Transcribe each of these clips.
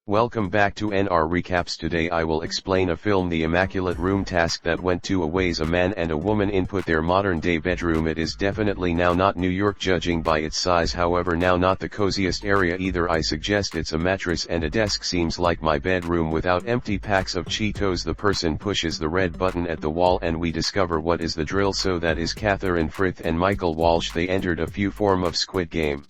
Welcome back to NR Recaps. Today I will explain a film, The Immaculate Room task that went 2 ways. A man and a woman input their modern day bedroom. It is definitely now not New York judging by its size, however now not the coziest area either. I suggest it's a mattress and a desk. Seems like my bedroom without empty packs of Cheetos. The person pushes the red button at the wall and we discover what is the drill. So that is Catherine Frith and Michael Walsh. They entered a few form of Squid Game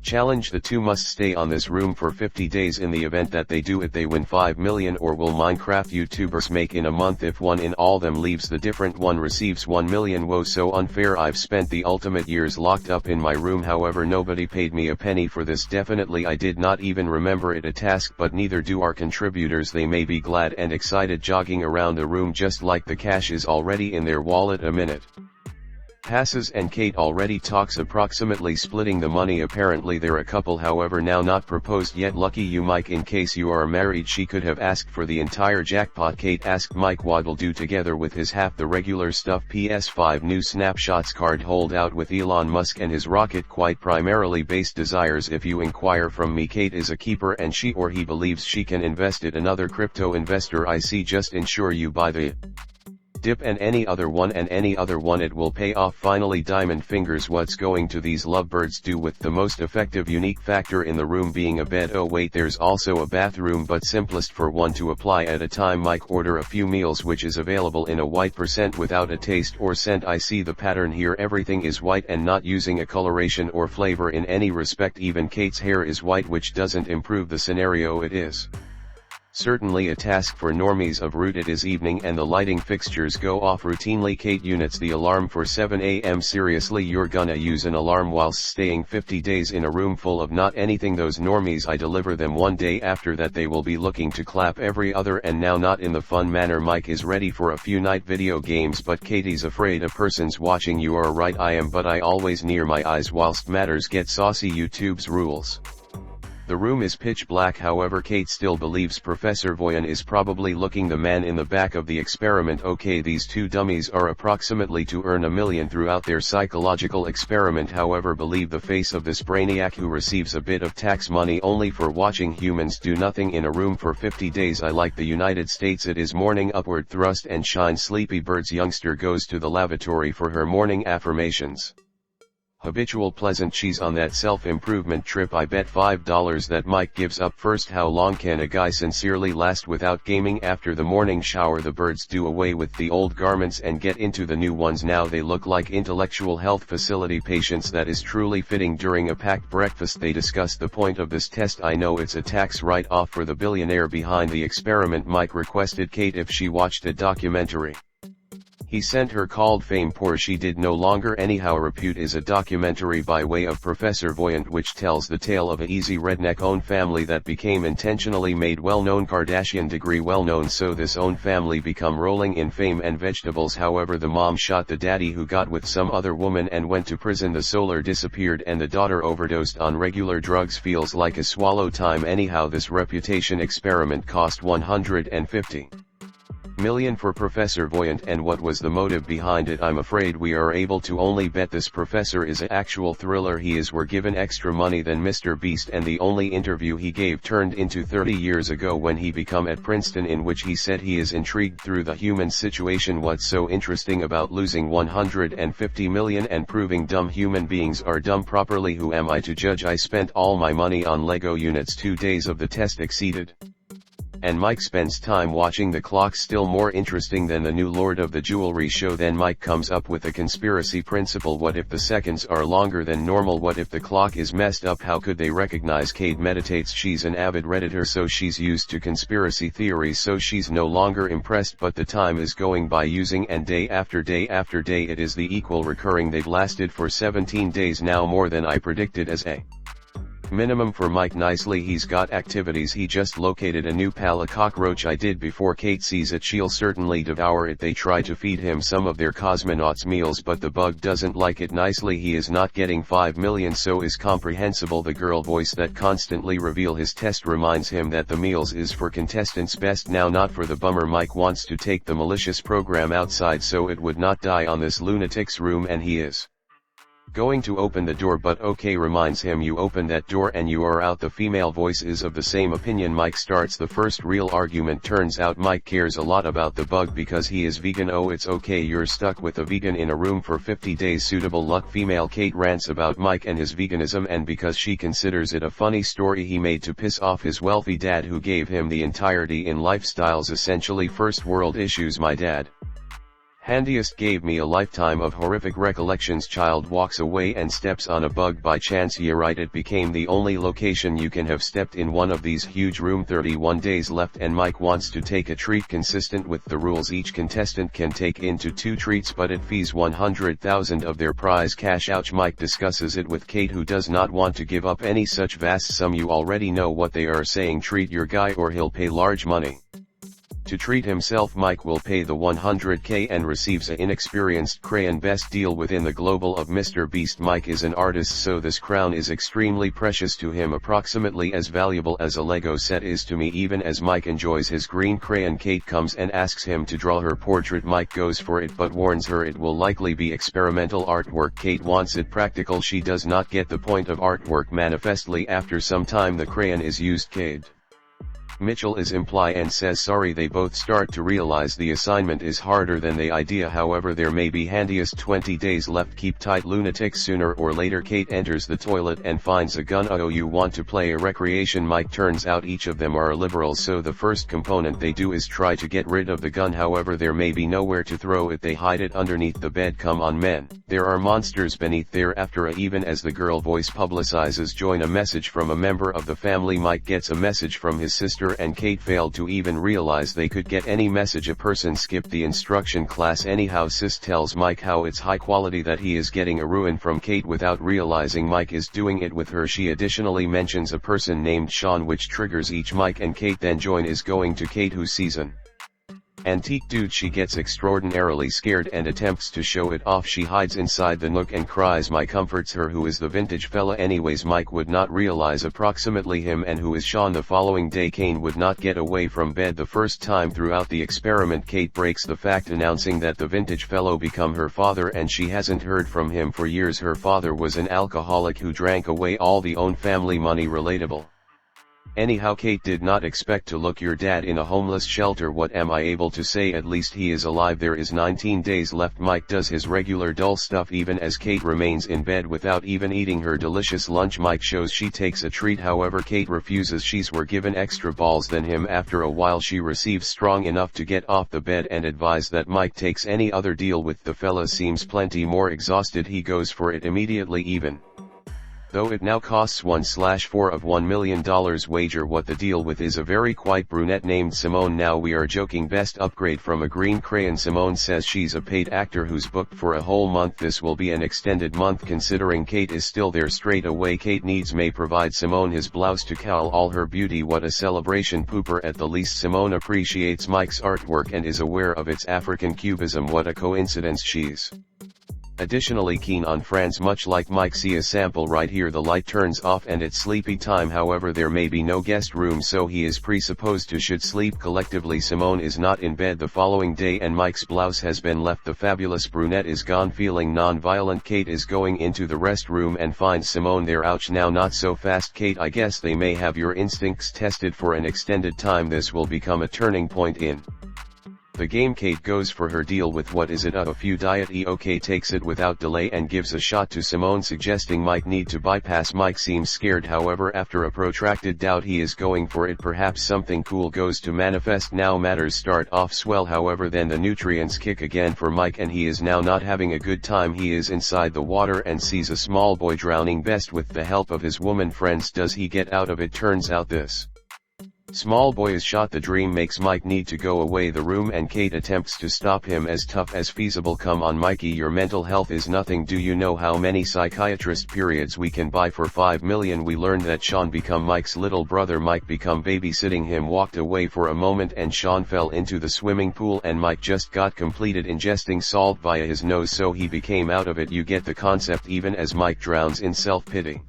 challenge. The two must stay on this room for 50 days. In the event that they do it, they win 5 million. Or will Minecraft YouTubers make in a month? If one in all them leaves, the different one receives 1 million. Whoa, so unfair. I've spent the ultimate years locked up in my room, however nobody paid me a penny for this. Definitely I did not even remember it a task, but neither do our contributors. They may be glad and excited jogging around the room just like the cash is already in their wallet. A minute passes and Kate already talks approximately splitting the money. Apparently they're a couple, however now not proposed yet. Lucky you, Mike. In case you are married, she could have asked for the entire jackpot. Kate asked Mike what'll do together with his half. The regular stuff. PS5 new snapshots card holdout with Elon Musk and his rocket. Quite primarily based desires. If you inquire from me, Kate is a keeper and she or he believes she can invest it. Another crypto investor I see. Just ensure you buy the dip and any other one, it will pay off. Finally, diamond fingers. What's going to these lovebirds do with the most effective unique factor in the room being a bed? Oh wait, there's also a bathroom, but simplest for one to apply at a time. Mike order a few meals which is available in a white % without a taste or scent. I see the pattern here, everything is white and not using a coloration or flavor in any respect. Even Kate's hair is white, which doesn't improve the scenario. It is certainly a task for normies of root. It is evening and the lighting fixtures go off routinely. Kate units the alarm for 7 AM. Seriously, you're gonna use an alarm whilst staying 50 days in a room full of not anything? Those normies, I deliver them one day after that they will be looking to clap every other, and now not in the fun manner. Mike is ready for a few night video games, but Katie's afraid a person's watching. You are right, I am, but I always near my eyes whilst matters get saucy. YouTube's rules. The room is pitch black, however Kate still believes Professor Voyan is probably looking the man in the back of the experiment. Okay, these two dummies are approximately to earn 1 million throughout their psychological experiment, however believe the face of this brainiac who receives a bit of tax money only for watching humans do nothing in a room for 50 days. I like the United States. It is morning, upward thrust and shine. Sleepy birds. Youngster goes to the lavatory for her morning affirmations. Habitual pleasant. She's on that self-improvement trip. I bet $5 that Mike gives up first. How long can a guy sincerely last without gaming? After the morning shower, the birds do away with the old garments and get into the new ones. Now they look like intellectual health facility patients. That is truly fitting during a packed breakfast. They discuss the point of this test. I know it's a tax write-off for the billionaire behind the experiment. Mike requested Kate if she watched a documentary he sent her called Fame Poor. She did no longer. Anyhow, Repute is a documentary by way of Professor Voyant which tells the tale of a easy redneck-owned family that became intentionally made well-known. Kardashian degree well-known, so this own family become rolling in fame and vegetables. However, the mom shot the daddy who got with some other woman and went to prison. The solar disappeared and the daughter overdosed on regular drugs. Feels like a swallow time. Anyhow, this reputation experiment cost 150 million for Professor Voyant, and what was the motive behind it? I'm afraid we are able to only bet. This professor is an actual thriller. He is were given extra money than Mr. Beast, and the only interview he gave turned into 30 years ago when he become at Princeton, in which he said he is intrigued through the human situation. What's so interesting about losing 150 million and proving dumb human beings are dumb properly? Who am I to judge? I spent all my money on Lego units. 2 days of the test exceeded, and Mike spends time watching the clock. Still more interesting than the new Lord of the Jewelry show. Then Mike comes up with a conspiracy principle. What if the seconds are longer than normal? What if the clock is messed up? How could they recognize? Kate meditates. She's an avid Redditor, so she's used to conspiracy theories, so she's no longer impressed, but the time is going by using, and day after day after day it is the equal recurring. They've lasted for 17 days now, more than I predicted as a minimum for Mike. Nicely, he's got activities. He just located a new pal, a cockroach. I did before Kate sees it, she'll certainly devour it. They try to feed him some of their cosmonauts meals, but the bug doesn't like it. Nicely, he is not getting 5 million, so is comprehensible. The girl voice that constantly reveal his test reminds him that the meals is for contestants best, now not for the bummer. Mike wants to take the malicious program outside so it would not die on this lunatic's room, and he is Going to open the door but okay reminds him you open that door and you are out. The female voice is of the same opinion. Mike starts the first real argument. Turns out Mike cares a lot about the bug because he is vegan. Oh, it's okay, you're stuck with a vegan in a room for 50 days. Suitable luck. Female Kate rants about Mike and his veganism, and because she considers it a funny story he made to piss off his wealthy dad who gave him the entirety in lifestyles, essentially first world issues. My dad handiest gave me a lifetime of horrific recollections. Child walks away and steps on a bug by chance. Yeah right, it became the only location you can have stepped in one of these huge room. 31 days left and Mike wants to take a treat consistent with the rules. Each contestant can take into 2 treats but it fees 100,000 of their prize cash. Ouch. Mike discusses it with Kate, who does not want to give up any such vast sum. You already know what they are saying, treat your guy or he'll pay large money. To treat himself, Mike will pay the 100k and receives a inexperienced crayon. Best deal within the global of Mr. Beast. Mike is an artist, so this crown is extremely precious to him, approximately as valuable as a Lego set is to me. Even as Mike enjoys his green crayon, Kate comes and asks him to draw her portrait. Mike goes for it but warns her it will likely be experimental artwork. Kate wants it practical. She does not get the point of artwork. Manifestly after some time the crayon is used. Kate Mitchell is imply and says sorry. They both start to realize the assignment is harder than they idea. However, there may be handiest. 20 days left. Keep tight, lunatics. Sooner or later Kate enters the toilet and finds a gun. Oh, you want to play a recreation, Mike? Turns out each of them are liberals, so the first component they do is try to get rid of the gun. However, there may be nowhere to throw it. They hide it underneath the bed. Come on men, there are monsters beneath there. After even as the girl voice publicizes join a message from a member of the family. Mike gets a message from his sister and Kate failed to even realize they could get any message. A person skipped the instruction class. Anyhow, sis tells Mike how it's high quality that he is getting a ruin from Kate without realizing Mike is doing it with her. She additionally mentions a person named Sean, which triggers each. Mike and Kate then join is going to Kate, who sees an antique dude. She gets extraordinarily scared and attempts to show it off. She hides inside the nook and cries. Mike comforts her, who is the vintage fella anyways. Mike would not realize approximately him and who is Sean. The following day Kane would not get away from bed the first time throughout the experiment. Kate breaks the fact, announcing that the vintage fellow become her father and she hasn't heard from him for years. Her father was an alcoholic who drank away all the own family money. Relatable. Anyhow, Kate did not expect to look your dad in a homeless shelter. What am I able to say? At least he is alive. There is 19 days left. Mike does his regular dull stuff even as Kate remains in bed without even eating her delicious lunch. Mike shows she takes a treat, however Kate refuses. She's were given extra balls than him. After a while she receives strong enough to get off the bed and advise that Mike takes any other deal with the fella. Seems plenty more exhausted. He goes for it immediately, even though it now costs 1/4 of $1 million. Wager what the deal with is a very quiet brunette named Simone. Now we are joking. Best upgrade from a green crayon. Simone says she's a paid actor who's booked for a whole month. This will be an extended month considering Kate is still there. Straight away Kate needs may provide Simone his blouse to cowl all her beauty. What a celebration. Pooper at the least. Simone appreciates Mike's artwork and is aware of its African cubism. What a coincidence. She's additionally keen on France, much like Mike. See a sample right here. The light turns off and it's sleepy time. However, there may be no guest room, so he is presupposed to should sleep collectively. Simone is not in bed the following day and Mike's blouse has been left. The fabulous brunette is gone. Feeling non-violent, Kate is going into the restroom and finds Simone there. Ouch. Now not so fast, Kate. I guess they may have your instincts tested for an extended time. This will become a turning point in the game. Kate goes for her deal with what is it, a few diet EOK takes it without delay and gives a shot to Simone, suggesting Mike need to bypass. Mike seems scared, however after a protracted doubt he is going for it. Perhaps something cool goes to manifest. Now matters start off swell, however then the nutrients kick again for Mike and he is now not having a good time. He is inside the water and sees a small boy drowning. Best with the help of his woman friends does he get out of it. Turns out this small boy is shot. The dream makes Mike need to go away the room and Kate attempts to stop him as tough as feasible. Come on Mikey, your mental health is nothing. Do you know how many psychiatrist periods we can buy for 5 million? We learned that Sean become Mike's little brother. Mike become babysitting him, walked away for a moment and Sean fell into the swimming pool and Mike just got completed ingesting salt via his nose, so he became out of it. You get the concept. Even as Mike drowns in self-pity,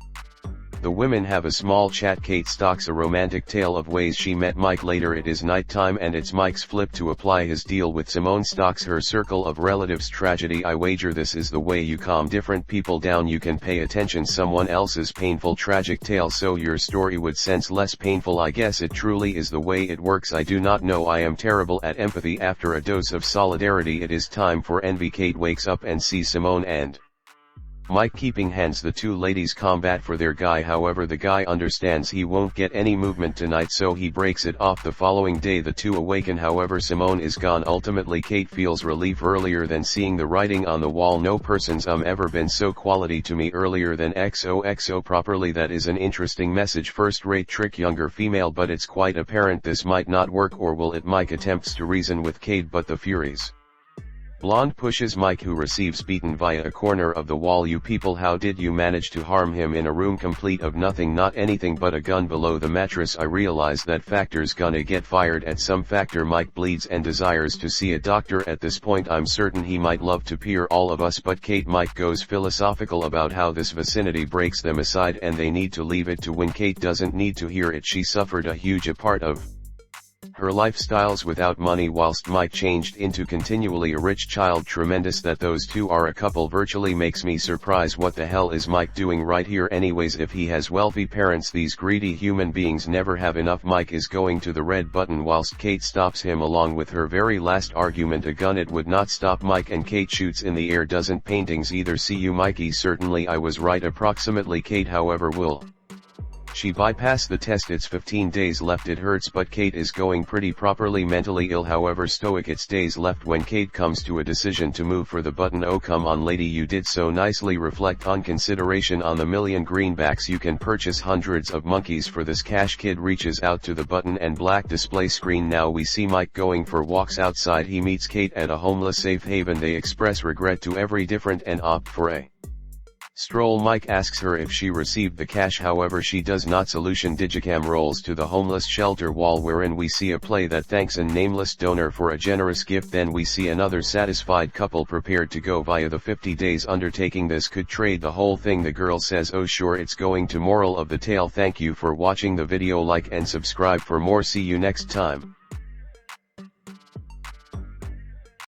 The women have a small chat. Kate stalks a romantic tale of ways she met Mike. Later it is nighttime and it's Mike's flip to apply his deal with Simone. Stalks her circle of relatives. Tragedy. I wager this is the way you calm different people down. You can pay attention someone else's painful tragic tale so your story would sense less painful. I guess it truly is the way it works. I do not know. I am terrible at empathy. After a dose of solidarity it is time for envy. Kate wakes up and sees Simone and Mike keeping hands. The two ladies combat for their guy. However, the guy understands he won't get any movement tonight, so he breaks it off. The following day the two awaken. However, Simone is gone. Ultimately Kate feels relief earlier than seeing the writing on the wall. No person's ever been so quality to me earlier than XOXO properly. That is an interesting message. First rate trick. Younger female, but it's quite apparent this might not work, or will it? Mike attempts to reason with Kate, but the Furies blonde pushes Mike, who receives beaten via a corner of the wall. You people, how did you manage to harm him in a room complete of nothing, not anything but a gun below the mattress? I realize that Factor's gonna get fired at some Factor. Mike bleeds and desires to see a doctor. At this point I'm certain he might love to peer all of us, but Kate. Mike goes philosophical about how this vicinity breaks them aside and they need to leave it to win. Kate doesn't need to hear it. She suffered a huge part of her lifestyles without money, whilst Mike changed into continually a rich child. Tremendous that those two are a couple. Virtually makes me surprised. What the hell is Mike doing right here anyways? If he has wealthy parents, these greedy human beings never have enough. Mike is going to the red button whilst Kate stops him along with her very last argument. A gun, it would not stop Mike, and Kate shoots in the air. Doesn't paintings either. See you Mikey, certainly I was right approximately. Kate, however, will she bypass the test? It's 15 days left. It hurts, but Kate is going pretty properly. Mentally ill, however stoic. It's days left when Kate comes to a decision to move for the button. Oh come on lady, you did so nicely. Reflect on consideration on the million greenbacks. You can purchase hundreds of monkeys for this cash. Kid reaches out to the button and black display screen. Now we see Mike going for walks outside. He meets Kate at a homeless safe haven. They express regret to every different and opt for a stroll. Mike asks her if she received the cash, however she does not. Solution. Digicam rolls to the homeless shelter wall, wherein we see a play that thanks a nameless donor for a generous gift. Then we see another satisfied couple prepared to go via the 50 days undertaking. This could trade the whole thing. The girl says oh sure it's going to. Moral of the tale: thank you for watching the video. Like and subscribe for more. See you next time.